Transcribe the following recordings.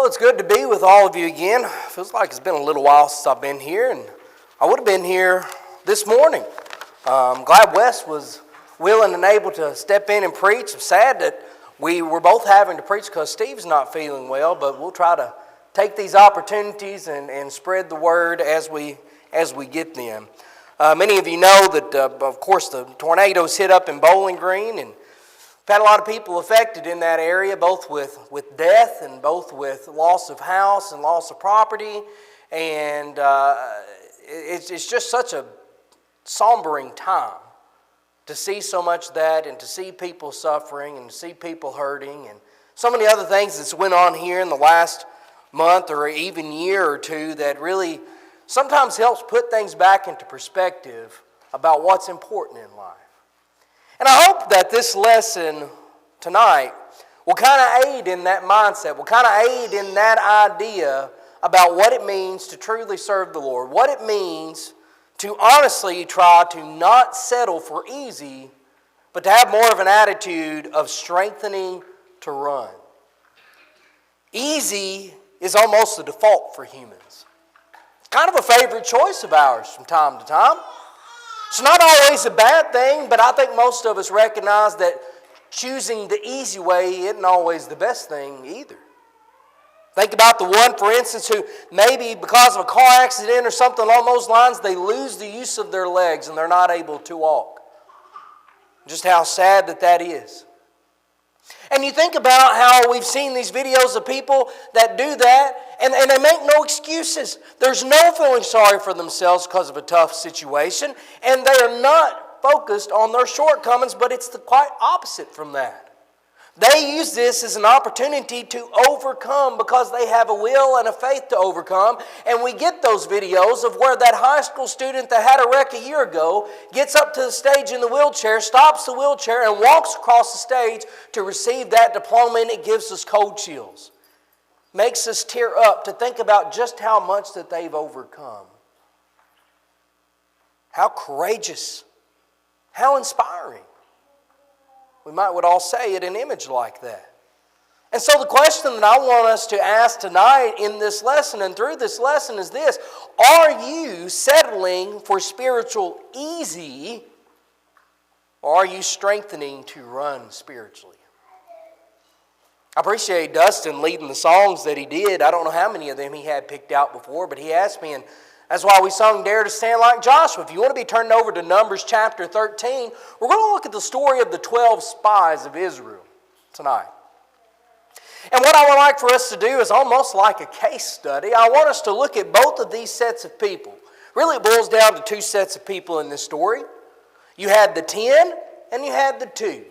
It's good to be with all of you again. Feels like it's been a little while since I've been here, and I would have been here this morning. I'm glad Wes was willing and able to step in and preach. I'm sad that we were both having to preach because Steve's not feeling well, but we'll try to take these opportunities and spread the word as we get them. Many of you know that, of course, the tornadoes hit up in Bowling Green, and we've had a lot of people affected in that area, both with death and both with loss of house and loss of property. And it's just such a sombering time to see so much of that and to see people suffering and to see people hurting and so many other things that's went on here in the last month or even year or two that really sometimes helps put things back into perspective about what's important in life. And I hope that this lesson tonight will kind of aid in that mindset, will kind of aid in that idea about what it means to truly serve the Lord, what it means to honestly try to not settle for easy, but to have more of an attitude of strengthening to run. Easy is almost the default for humans. It's kind of a favorite choice of ours from time to time. It's not always a bad thing, but I think most of us recognize that choosing the easy way isn't always the best thing either. Think about the one, for instance, who maybe because of a car accident or something along those lines, they lose the use of their legs and they're not able to walk. Just how sad that is. And you think about how we've seen these videos of people that do that, and they make no excuses. There's no feeling sorry for themselves because of a tough situation, and they are not focused on their shortcomings, but it's the quite opposite from that. They use this as an opportunity to overcome because they have a will and a faith to overcome. And we get those videos of where that high school student that had a wreck a year ago gets up to the stage in the wheelchair, stops the wheelchair, and walks across the stage to receive that diploma, and it gives us cold chills. Makes us tear up to think about just how much that they've overcome. How courageous. How inspiring. We would all say it in an image like that. And so the question that I want us to ask tonight in this lesson and through this lesson is this: are you settling for spiritual easy, or are you strengthening to run spiritually? I appreciate Dustin leading the songs that he did. I don't know how many of them he had picked out before, but he asked me, and that's why we sung Dare to Stand Like Joshua. If you want to be turned over to Numbers chapter 13, we're going to look at the story of the 12 spies of Israel tonight. And what I would like for us to do is almost like a case study. I want us to look at both of these sets of people. Really, it boils down to two sets of people in this story. You had the 10 and you had the 2.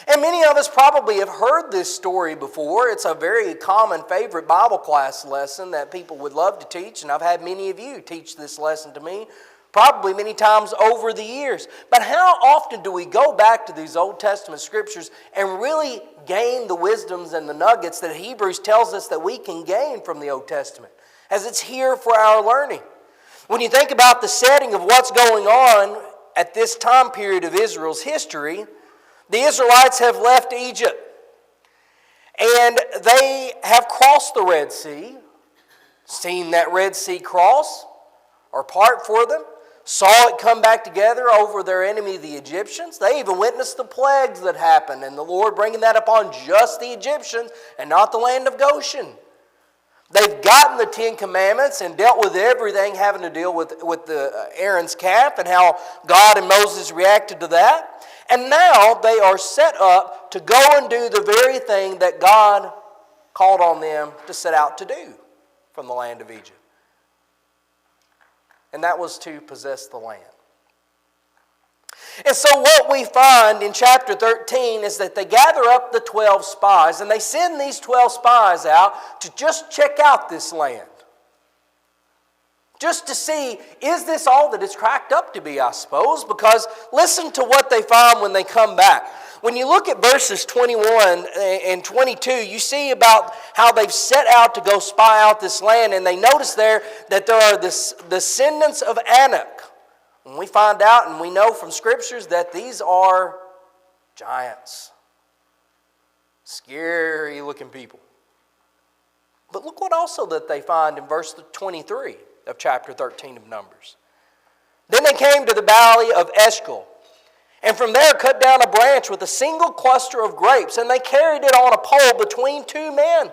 And many of us probably have heard this story before. It's a very common favorite Bible class lesson that people would love to teach, and I've had many of you teach this lesson to me, probably many times over the years. But how often do we go back to these Old Testament scriptures and really gain the wisdoms and the nuggets that Hebrews tells us that we can gain from the Old Testament, as it's here for our learning? When you think about the setting of what's going on at this time period of Israel's history, the Israelites have left Egypt, and they have crossed the Red Sea, seen that Red Sea cross or part for them, saw it come back together over their enemy, the Egyptians. They even witnessed the plagues that happened, and the Lord bringing that upon just the Egyptians and not the land of Goshen. They've gotten the 10 Commandments and dealt with everything having to deal with the Aaron's calf and how God and Moses reacted to that. And now they are set up to go and do the very thing that God called on them to set out to do from the land of Egypt. And that was to possess the land. And so what we find in chapter 13 is that they gather up the 12 spies, and they send these 12 spies out to just check out this land. Just to see, is this all that it's cracked up to be, I suppose? Because listen to what they find when they come back. When you look at verses 21 and 22, you see about how they've set out to go spy out this land, and they notice there that there are the descendants of Anak. And we find out and we know from scriptures that these are giants. Scary looking people. But look what also that they find in verse 23 of chapter 13 of Numbers. Then they came to the valley of Eshcol, and from there cut down a branch with a single cluster of grapes, and they carried it on a pole between two men,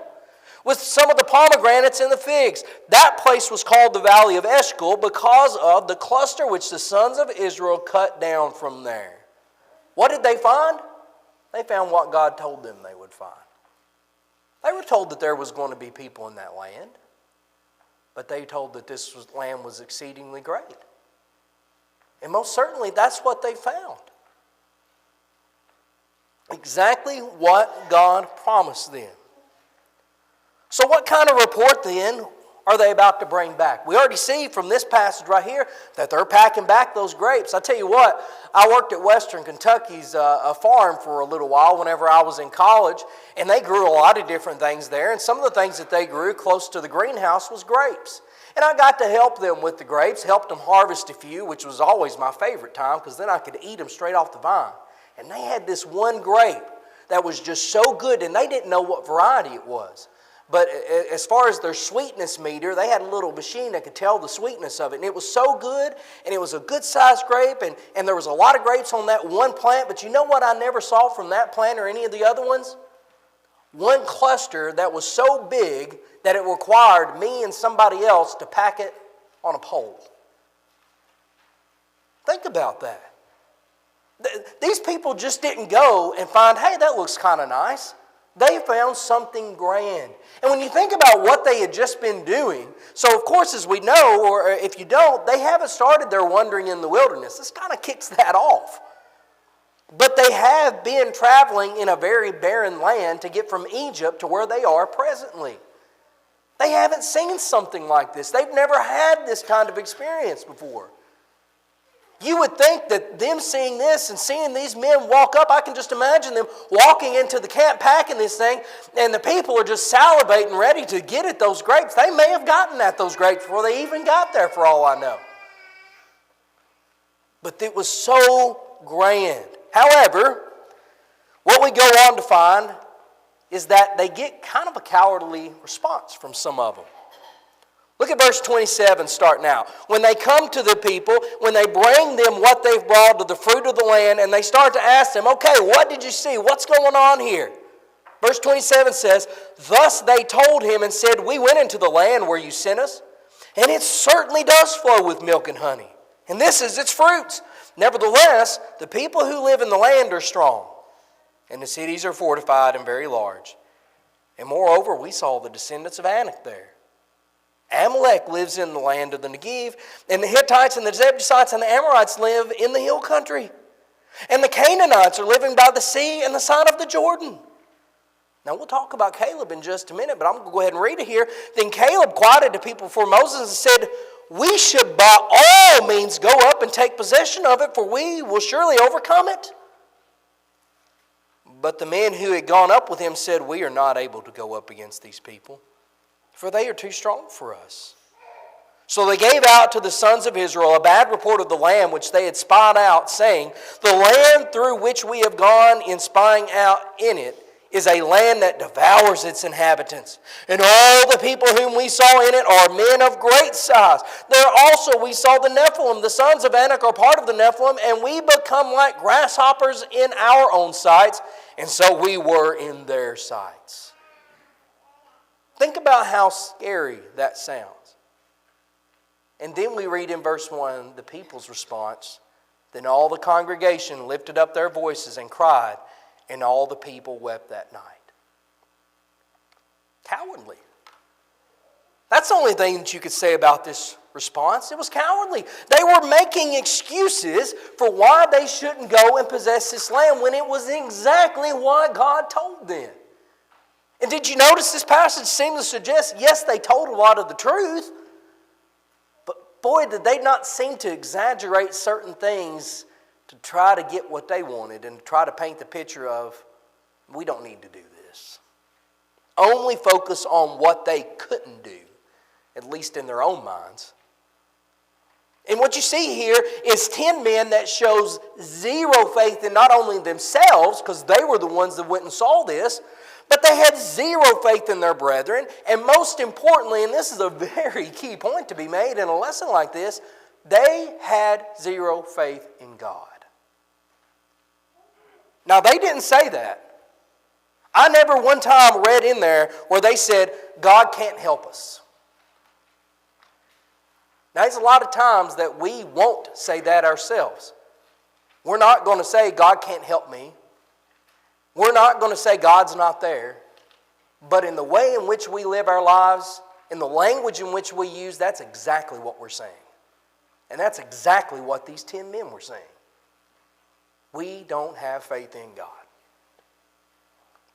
with some of the pomegranates and the figs. That place was called the valley of Eshcol because of the cluster which the sons of Israel cut down from there. What did they find? They found what God told them they would find. They were told that there was going to be people in that land, but they told that this land was exceedingly great. And most certainly that's what they found. Exactly what God promised them. So what kind of report then are they about to bring back? We already see from this passage right here that they're packing back those grapes. I tell you what, I worked at Western Kentucky's a farm for a little while whenever I was in college, and they grew a lot of different things there, and some of the things that they grew close to the greenhouse was grapes. And I got to help them with the grapes, helped them harvest a few, which was always my favorite time because then I could eat them straight off the vine. And they had this one grape that was just so good, and they didn't know what variety it was. But as far as their sweetness meter, they had a little machine that could tell the sweetness of it. And it was so good, and it was a good-sized grape, and there was a lot of grapes on that one plant. But you know what I never saw from that plant or any of the other ones? One cluster that was so big that it required me and somebody else to pack it on a pole. Think about that. These people just didn't go and find, hey, that looks kind of nice. They found something grand. And when you think about what they had just been doing, so of course as we know, or if you don't, they haven't started their wandering in the wilderness. This kind of kicks that off. But they have been traveling in a very barren land to get from Egypt to where they are presently. They haven't seen something like this. They've never had this kind of experience before. You would think that them seeing this and seeing these men walk up, I can just imagine them walking into the camp packing this thing, and the people are just salivating ready to get at those grapes. They may have gotten at those grapes before they even got there, for all I know. But it was so grand. However, what we go on to find is that they get kind of a cowardly response from some of them. Look at verse 27 starting out. When they come to the people, when they bring them what they've brought of the fruit of the land, and they start to ask them, okay, what did you see? What's going on here? Verse 27 says, thus they told him and said, we went into the land where you sent us, and it certainly does flow with milk and honey. And this is its fruits. Nevertheless, the people who live in the land are strong, and the cities are fortified and very large. And moreover, we saw the descendants of Anak there. Amalek lives in the land of the Negev, and the Hittites and the Jebusites and the Amorites live in the hill country. And the Canaanites are living by the sea and the side of the Jordan. Now we'll talk about Caleb in just a minute, but I'm going to go ahead and read it here. Then Caleb quieted the people before Moses and said, we should by all means go up and take possession of it, for we will surely overcome it. But the men who had gone up with him said, we are not able to go up against these people, for they are too strong for us. So they gave out to the sons of Israel a bad report of the land which they had spied out, saying, the land through which we have gone in spying out in it is a land that devours its inhabitants. And all the people whom we saw in it are men of great size. There also we saw the Nephilim. The sons of Anak are part of the Nephilim, and we become like grasshoppers in our own sights, and so we were in their sights. Think about how scary that sounds. And then we read in verse 1 the people's response. Then all the congregation lifted up their voices and cried, and all the people wept that night. Cowardly. That's the only thing that you could say about this response. It was cowardly. They were making excuses for why they shouldn't go and possess this land when it was exactly what God told them. And did you notice this passage seemed to suggest, yes, they told a lot of the truth, but boy, did they not seem to exaggerate certain things to try to get what they wanted and try to paint the picture of, we don't need to do this. Only focus on what they couldn't do, at least in their own minds. And what you see here is 10 men that shows zero faith in not only themselves, because they were the ones that went and saw this, But they had zero faith in their brethren. And most importantly, and this is a very key point to be made in a lesson like this, they had zero faith in God. Now, they didn't say that. I never one time read in there where they said, God can't help us. Now, there's a lot of times that we won't say that ourselves. We're not going to say, God can't help me. We're not going to say God's not there. But in the way in which we live our lives, in the language in which we use, that's exactly what we're saying. And that's exactly what these 10 men were saying. We don't have faith in God.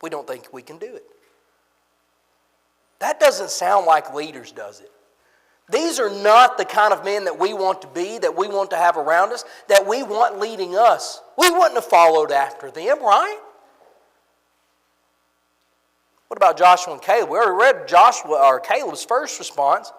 We don't think we can do it. That doesn't sound like leaders, does it? These are not the kind of men that we want to be, that we want to have around us, that we want leading us. We wouldn't have followed after them, right? What about Joshua and Caleb? We already read Caleb's first response.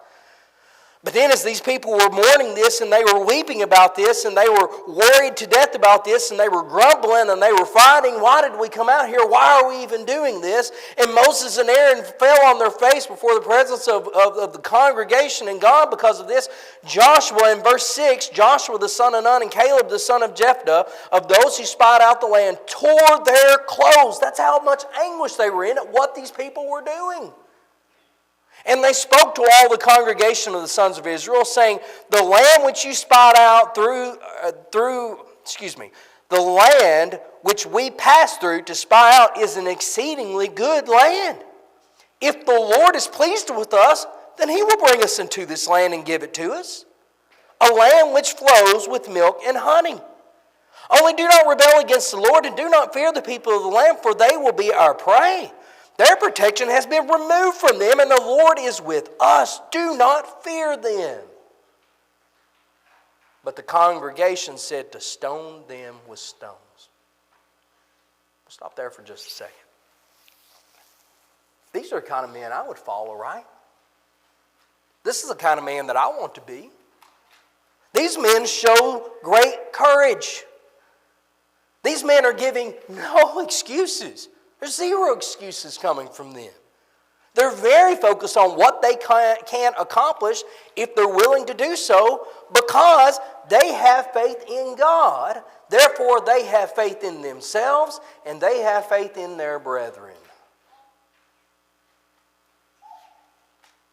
But then as these people were mourning this and they were weeping about this and they were worried to death about this and they were grumbling and they were fighting, why did we come out here? Why are we even doing this? And Moses and Aaron fell on their face before the presence of the congregation and God because of this. Joshua in verse 6, Joshua the son of Nun and Caleb the son of Jephthah, of those who spied out the land, tore their clothes. That's how much anguish they were in at what these people were doing. And they spoke to all the congregation of the sons of Israel, saying, the land which you spied out the land which we passed through to spy out is an exceedingly good land. If the Lord is pleased with us, then He will bring us into this land and give it to us, a land which flows with milk and honey. Only do not rebel against the Lord, and do not fear the people of the land, for they will be our prey. Their protection has been removed from them, and the Lord is with us. Do not fear them. But the congregation said to stone them with stones. We'll stop there for just a second. These are the kind of men I would follow, right? This is the kind of man that I want to be. These men show great courage. These men are giving no excuses. There's zero excuses coming from them. They're very focused on what they can accomplish if they're willing to do so because they have faith in God. Therefore, they have faith in themselves and they have faith in their brethren.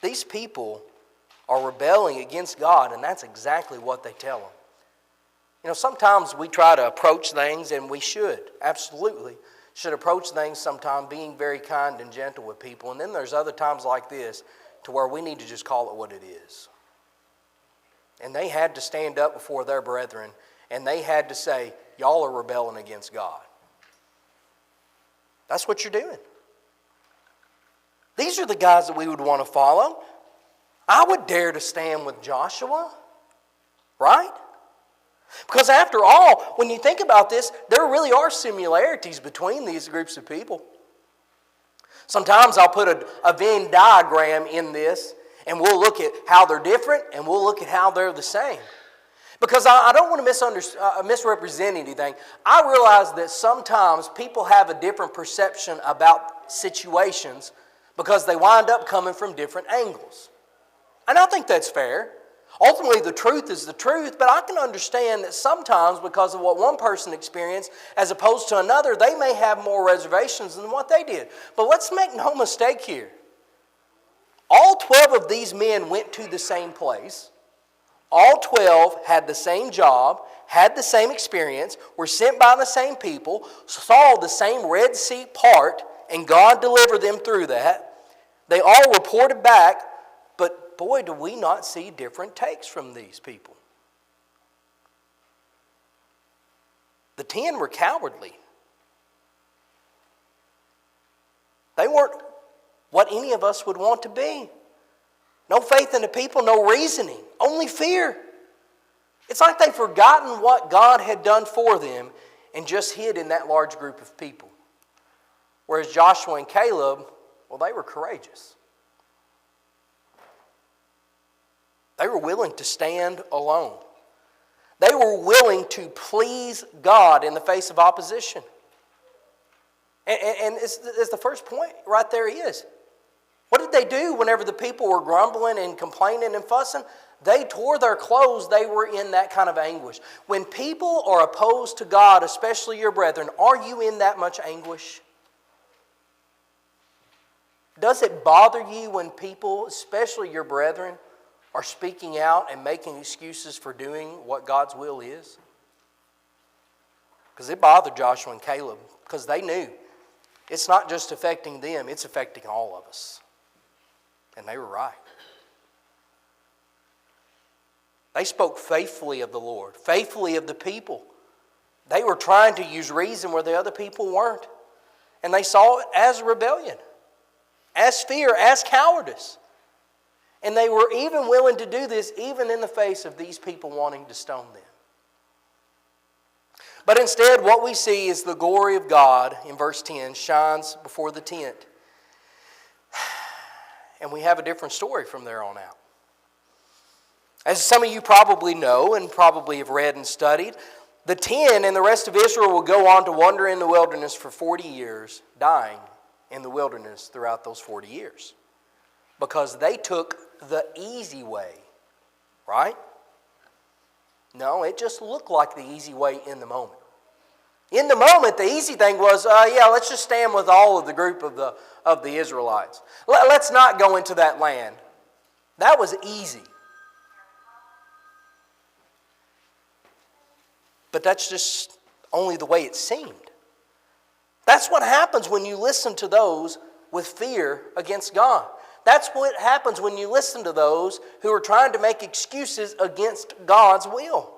These people are rebelling against God, and that's exactly what they tell them. You know, sometimes we try to approach things, and we should, absolutely. Should approach things sometime being very kind and gentle with people. And then there's other times like this to where we need to just call it what it is. And they had to stand up before their brethren and they had to say, y'all are rebelling against God. That's what you're doing. These are the guys that we would want to follow. I would dare to stand with Joshua, right? Because after all, when you think about this, there really are similarities between these groups of people. Sometimes I'll put a Venn diagram in this, and we'll look at how they're different, and we'll look at how they're the same. Because I don't want to misrepresent anything. I realize that sometimes people have a different perception about situations because they wind up coming from different angles. And I think that's fair. Ultimately, the truth is the truth, but I can understand that sometimes because of what one person experienced as opposed to another, they may have more reservations than what they did. But let's make no mistake here. All 12 of these men went to the same place. All 12 had the same job, had the same experience, were sent by the same people, saw the same Red Sea part, and God delivered them through that. They all reported back. But boy, do we not see different takes from these people. The 10 were cowardly. They weren't what any of us would want to be. No faith in the people, no reasoning, only fear. It's like they've forgotten what God had done for them and just hid in that large group of people. Whereas Joshua and Caleb, well, they were courageous. They were willing to stand alone. They were willing to please God in the face of opposition. And it's the first point right there is. What did they do whenever the people were grumbling and complaining and fussing? They tore their clothes. They were in that kind of anguish. When people are opposed to God, especially your brethren, are you in that much anguish? Does it bother you when people, especially your brethren, are speaking out and making excuses for doing what God's will is? Because it bothered Joshua and Caleb, because they knew it's not just affecting them, it's affecting all of us. And they were right. They spoke faithfully of the Lord, faithfully of the people. They were trying to use reason where the other people weren't. And they saw it as rebellion, as fear, as cowardice. And they were even willing to do this even in the face of these people wanting to stone them. But instead, what we see is the glory of God, in verse 10, shines before the tent. And we have a different story from there on out. As some of you probably know and probably have read and studied, the 10 and the rest of Israel will go on to wander in the wilderness for 40 years, dying in the wilderness throughout those 40 years. Because they took the easy way, right? No, it just looked like the easy way in the moment. In the moment, the easy thing was, let's just stand with all of the group of the Israelites. Let's not go into that land. That was easy. But that's just only the way it seemed. That's what happens when you listen to those with fear against God. That's what happens when you listen to those who are trying to make excuses against God's will.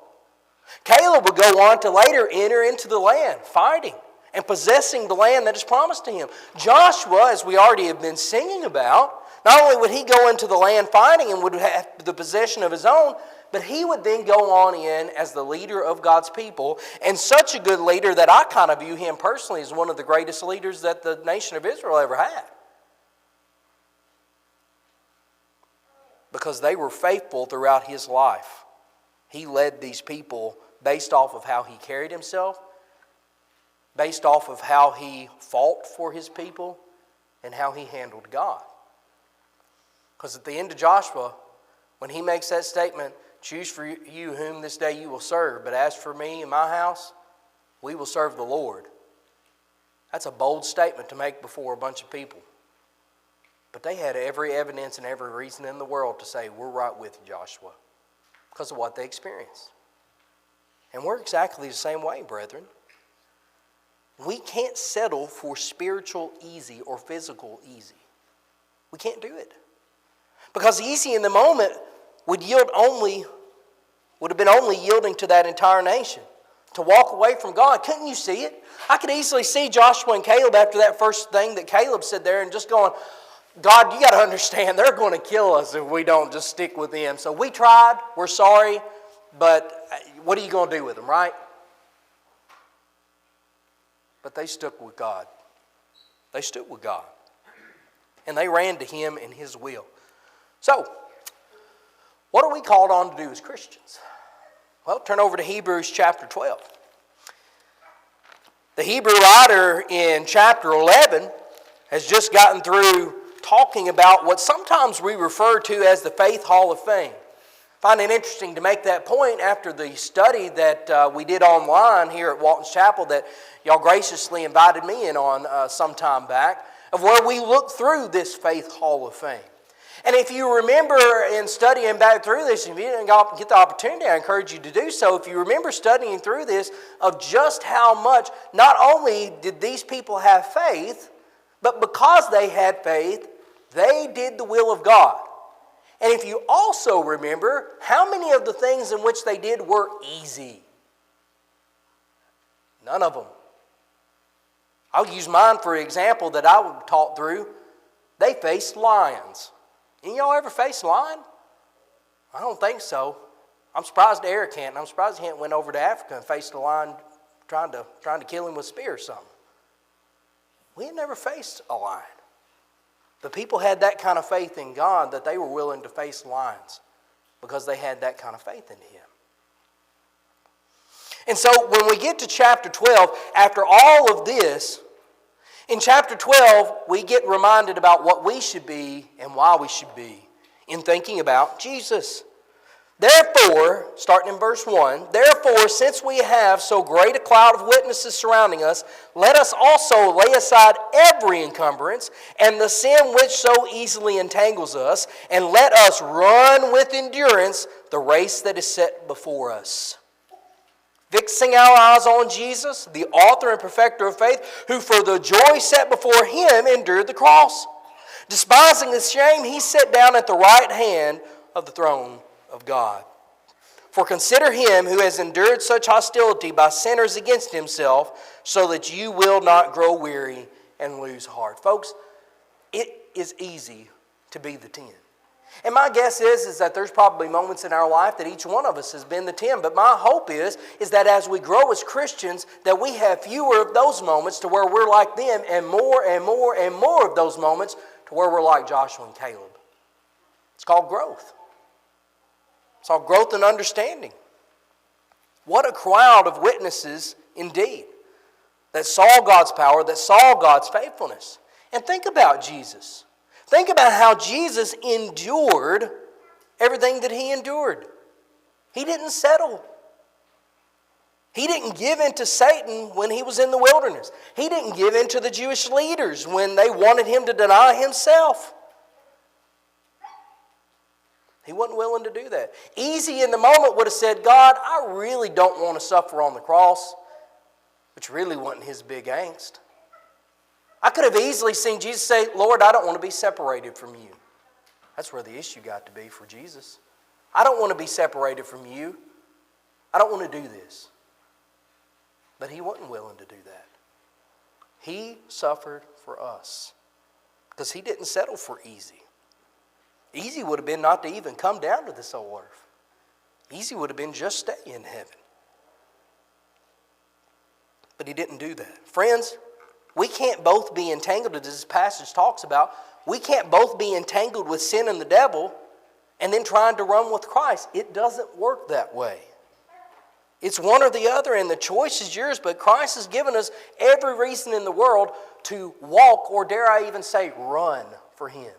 Caleb would go on to later enter into the land, fighting and possessing the land that is promised to him. Joshua, as we already have been singing about, not only would he go into the land fighting and would have the possession of his own, but he would then go on in as the leader of God's people, and such a good leader that I kind of view him personally as one of the greatest leaders that the nation of Israel ever had. Because they were faithful throughout his life. He led these people based off of how he carried himself, based off of how he fought for his people, and how he handled God. Because at the end of Joshua, when he makes that statement, choose for you whom this day you will serve, but as for me and my house, we will serve the Lord. That's a bold statement to make before a bunch of people. But they had every evidence and every reason in the world to say, we're right with you, Joshua, because of what they experienced. And we're exactly the same way, brethren. We can't settle for spiritual easy or physical easy. We can't do it. Because easy in the moment would have been only yielding to that entire nation. To walk away from God. Couldn't you see it? I could easily see Joshua and Caleb after that first thing that Caleb said there and just going, God, you got to understand, they're going to kill us if we don't just stick with them. So we tried, we're sorry, but what are you going to do with them, right? But they stuck with God. They stood with God. And they ran to Him in His will. So, what are we called on to do as Christians? Well, turn over to Hebrews chapter 12. The Hebrew writer in chapter 11 has just gotten through talking about what sometimes we refer to as the Faith Hall of Fame. I find it interesting to make that point after the study that we did online here at Walton's Chapel that y'all graciously invited me in on some time back, of where we look through this Faith Hall of Fame. And if you remember in studying back through this, if you didn't get the opportunity, I encourage you to do so. If you remember studying through this of just how much, not only did these people have faith, but because they had faith, they did the will of God. And if you also remember, how many of the things in which they did were easy? None of them. I'll use mine for an example that I taught through. They faced lions. Any of y'all ever faced a lion? I don't think so. I'm surprised Eric hadn't. I'm surprised he hadn't went over to Africa and faced a lion trying to kill him with a spear or something. We had never faced a lion. The people had that kind of faith in God that they were willing to face lions because they had that kind of faith in Him. And so when we get to chapter 12, after all of this, In chapter 12, we get reminded about what we should be and why we should be in thinking about Jesus. Therefore, starting in verse 1, therefore, since we have so great a cloud of witnesses surrounding us, let us also lay aside every encumbrance and the sin which so easily entangles us, and let us run with endurance the race that is set before us. Fixing our eyes on Jesus, the author and perfecter of faith, who for the joy set before him endured the cross. Despising the shame, he sat down at the right hand of the throne of God. For consider him who has endured such hostility by sinners against himself, so that you will not grow weary and lose heart. Folks, it is easy to be the 10. And my guess is that there's probably moments in our life that each one of us has been the 10. But my hope is that as we grow as Christians, that we have fewer of those moments to where we're like them, and more and more and more of those moments to where we're like Joshua and Caleb. It's called growth. It's called growth and understanding. What a crowd of witnesses indeed that saw God's power, that saw God's faithfulness. And think about Jesus. Think about how Jesus endured everything that he endured. He didn't settle. He didn't give in to Satan when he was in the wilderness. He didn't give in to the Jewish leaders when they wanted him to deny himself. He wasn't willing to do that. Easy in the moment would have said, God, I really don't want to suffer on the cross, which really wasn't his big angst. I could have easily seen Jesus say, Lord, I don't want to be separated from you. That's where the issue got to be for Jesus. I don't want to be separated from you. I don't want to do this. But he wasn't willing to do that. He suffered for us because he didn't settle for easy. Easy would have been not to even come down to this old earth. Easy would have been just stay in heaven. But he didn't do that. Friends, we can't both be entangled, as this passage talks about. We can't both be entangled with sin and the devil and then trying to run with Christ. It doesn't work that way. It's one or the other, and the choice is yours, but Christ has given us every reason in the world to walk, or dare I even say, run for him.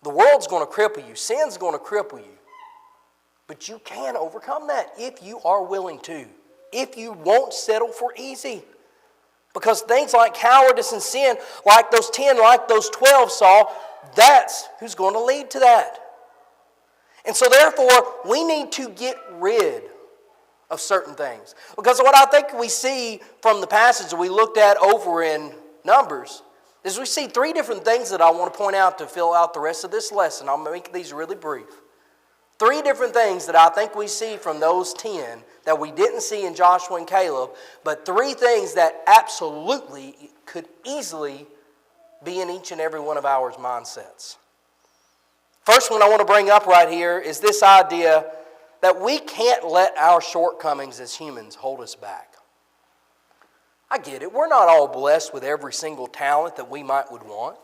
The world's going to cripple you. Sin's going to cripple you. But you can overcome that if you are willing to. If you won't settle for easy. Because things like cowardice and sin, like those 10, like those 12 saw, that's who's going to lead to that. And so therefore, we need to get rid of certain things. Because what I think we see from the passage that we looked at over in Numbers is we see 3 different things that I want to point out to fill out the rest of this lesson. I'll make these really brief. 3 different things that I think we see from those 10 that we didn't see in Joshua and Caleb, but 3 things that absolutely could easily be in each and every one of our mindsets. First one I want to bring up right here is this idea that we can't let our shortcomings as humans hold us back. I get it. We're not all blessed with every single talent that we would want.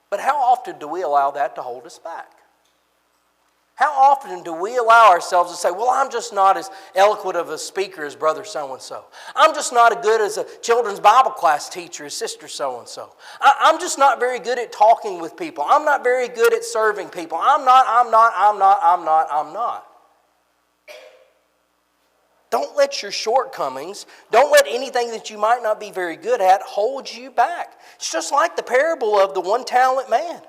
But how often do we allow that to hold us back? How often do we allow ourselves to say, well, I'm just not as eloquent of a speaker as brother so-and-so. I'm just not as good as a children's Bible class teacher as sister so-and-so. I'm just not very good at talking with people. I'm not very good at serving people. I'm not. Don't let your shortcomings, don't let anything that you might not be very good at hold you back. It's just like the parable of the 1-talent man.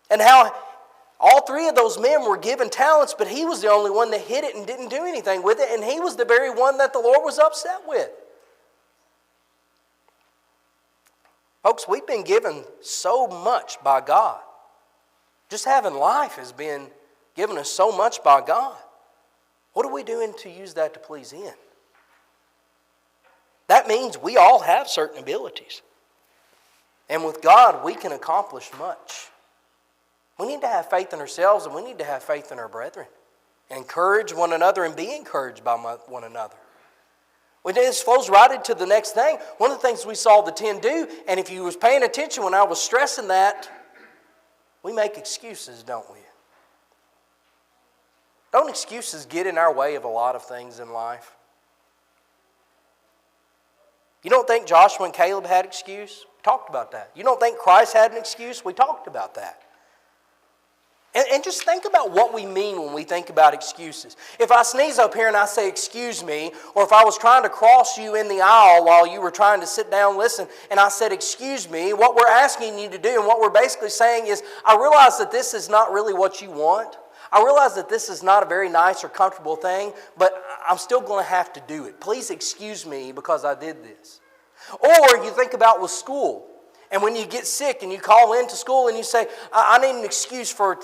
And how all 3 of those men were given talents, but he was the only one that hid it and didn't do anything with it, and he was the very one that the Lord was upset with. Folks, we've been given so much by God. Just having life has been given us so much by God. What are we doing to use that to please Him? That means we all have certain abilities. And with God, we can accomplish much. We need to have faith in ourselves, and we need to have faith in our brethren. Encourage one another and be encouraged by one another. Well, this flows right into the next thing. One of the things we saw the 10 do, and if you was paying attention when I was stressing that, we make excuses, don't we? Don't excuses get in our way of a lot of things in life? You don't think Joshua and Caleb had excuse? We talked about that. You don't think Christ had an excuse? We talked about that. And just think about what we mean when we think about excuses. If I sneeze up here and I say, excuse me, or if I was trying to cross you in the aisle while you were trying to sit down and listen, and I said, excuse me, what we're asking you to do, and what we're basically saying is, I realize that this is not really what you want. I realize that this is not a very nice or comfortable thing, but I'm still going to have to do it. Please excuse me because I did this. Or you think about with school. And when you get sick and you call into school and you say, I need an excuse for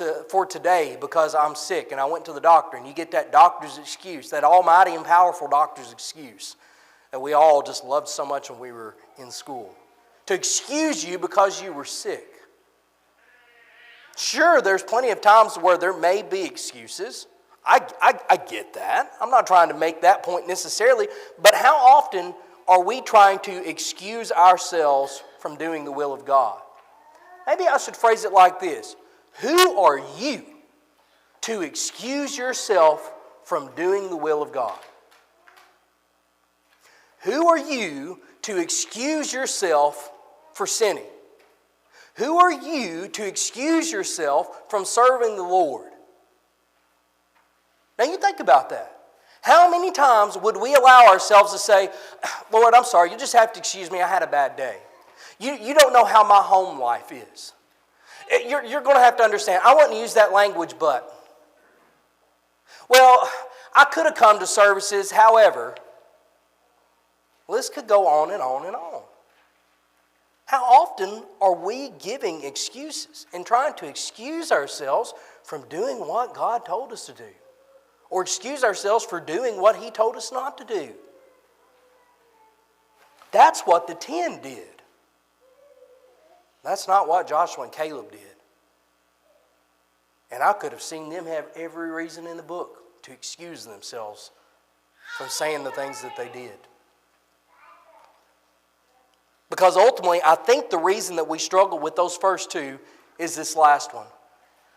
today because I'm sick and I went to the doctor. And you get that doctor's excuse, that almighty and powerful doctor's excuse that we all just loved so much when we were in school. To excuse you because you were sick. Sure, there's plenty of times where there may be excuses. I get that. I'm not trying to make that point necessarily. But how often are we trying to excuse ourselves from doing the will of God? Maybe I should phrase it like this. Who are you to excuse yourself from doing the will of God? Who are you to excuse yourself for sinning? Who are you to excuse yourself from serving the Lord? Now you think about that. How many times would we allow ourselves to say, Lord, I'm sorry, you just have to excuse me, I had a bad day. You don't know how my home life is. You're going to have to understand, I wouldn't use that language, but. Well, I could have come to services, however. Well, this could go on and on and on. How often are we giving excuses and trying to excuse ourselves from doing what God told us to do? Or excuse ourselves for doing what He told us not to do? That's what the 10 did. That's not what Joshua and Caleb did. And I could have seen them have every reason in the book to excuse themselves from saying the things that they did. Because ultimately, I think the reason that we struggle with those first two is this last one.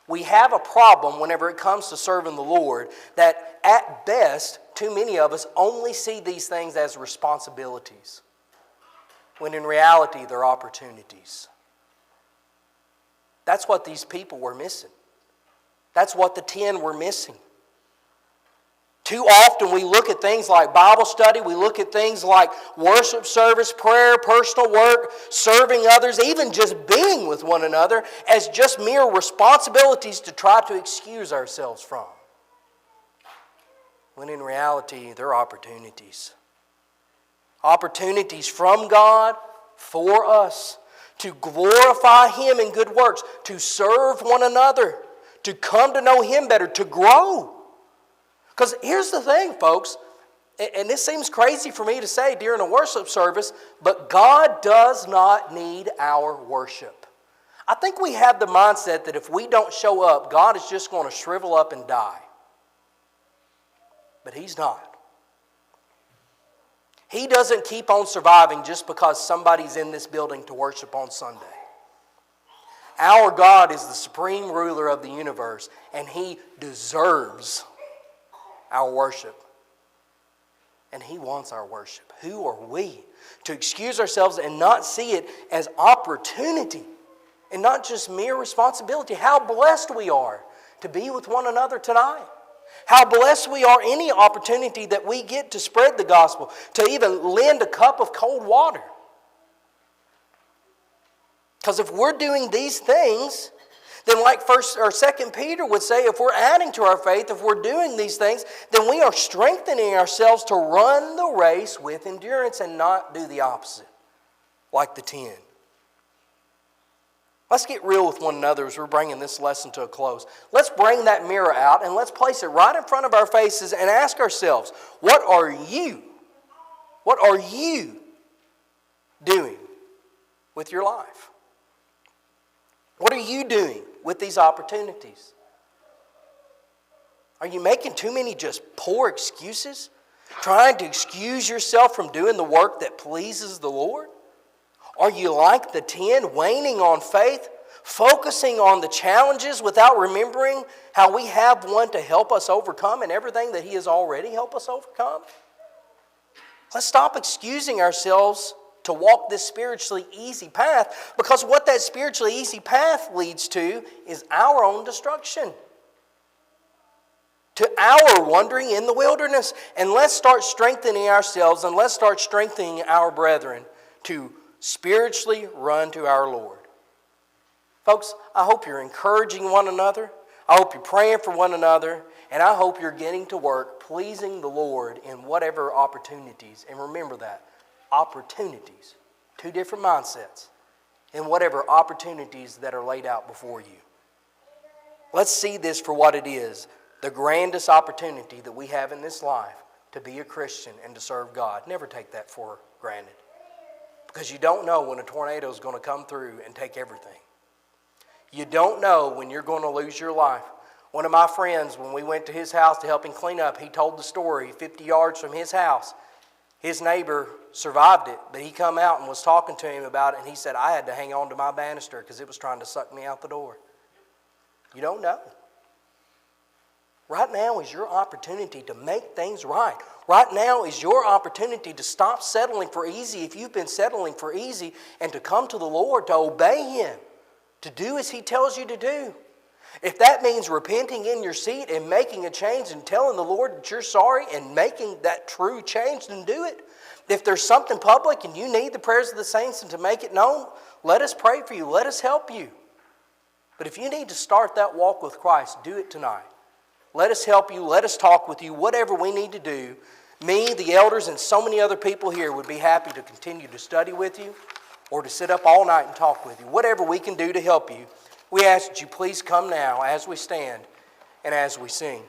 We have a problem whenever it comes to serving the Lord that at best, too many of us only see these things as responsibilities, when in reality they're opportunities. That's what these people were missing. That's what the 10 were missing. Too often we look at things like Bible study, we look at things like worship service, prayer, personal work, serving others, even just being with one another as just mere responsibilities to try to excuse ourselves from. When in reality, they're opportunities. Opportunities from God for us to glorify Him in good works, to serve one another, to come to know Him better, to grow. Because here's the thing, folks, and this seems crazy for me to say during a worship service, but God does not need our worship. I think we have the mindset that if we don't show up, God is just going to shrivel up and die. But He's not. He doesn't keep on surviving just because somebody's in this building to worship on Sunday. Our God is the supreme ruler of the universe, and He deserves our worship. And He wants our worship. Who are we to excuse ourselves and not see it as opportunity and not just mere responsibility? How blessed we are to be with one another tonight. How blessed we are any opportunity that we get to spread the gospel, to even lend a cup of cold water. Because if we're doing these things, then like 1st or 2nd Peter would say, if we're adding to our faith, if we're doing these things, then we are strengthening ourselves to run the race with endurance and not do the opposite, like the 10. Let's get real with one another as we're bringing this lesson to a close. Let's bring that mirror out and let's place it right in front of our faces and ask ourselves, what are you doing with your life? What are you doing with these opportunities? Are you making too many just poor excuses? Trying to excuse yourself from doing the work that pleases the Lord? Are you like the 10, waning on faith, focusing on the challenges without remembering how we have one to help us overcome and everything that He has already helped us overcome? Let's stop excusing ourselves to walk this spiritually easy path, because what that spiritually easy path leads to is our own destruction, to our wandering in the wilderness. And let's start strengthening ourselves, and let's start strengthening our brethren to spiritually run to our Lord. Folks, I hope you're encouraging one another. I hope you're praying for one another. And I hope you're getting to work pleasing the Lord in whatever opportunities. And remember that, opportunities, two different mindsets, in whatever opportunities that are laid out before you. Let's see this for what it is, the grandest opportunity that we have in this life to be a Christian and to serve God. Never take that for granted, because you don't know when a tornado is going to come through and take everything. You don't know when you're going to lose your life. One of my friends, when we went to his house to help him clean up, he told the story 50 yards from his house. His neighbor survived it, but he come out and was talking to him about it, and he said, I had to hang on to my banister because it was trying to suck me out the door. You don't know. Right now is your opportunity to make things right. Right now is your opportunity to stop settling for easy if you've been settling for easy, and to come to the Lord, to obey Him, to do as He tells you to do. If that means repenting in your seat and making a change and telling the Lord that you're sorry and making that true change, then do it. If there's something public and you need the prayers of the saints and to make it known, let us pray for you. Let us help you. But if you need to start that walk with Christ, do it tonight. Let us help you. Let us talk with you. Whatever we need to do, me, the elders, and so many other people here would be happy to continue to study with you or to sit up all night and talk with you. Whatever we can do to help you, we ask that you please come now as we stand and as we sing.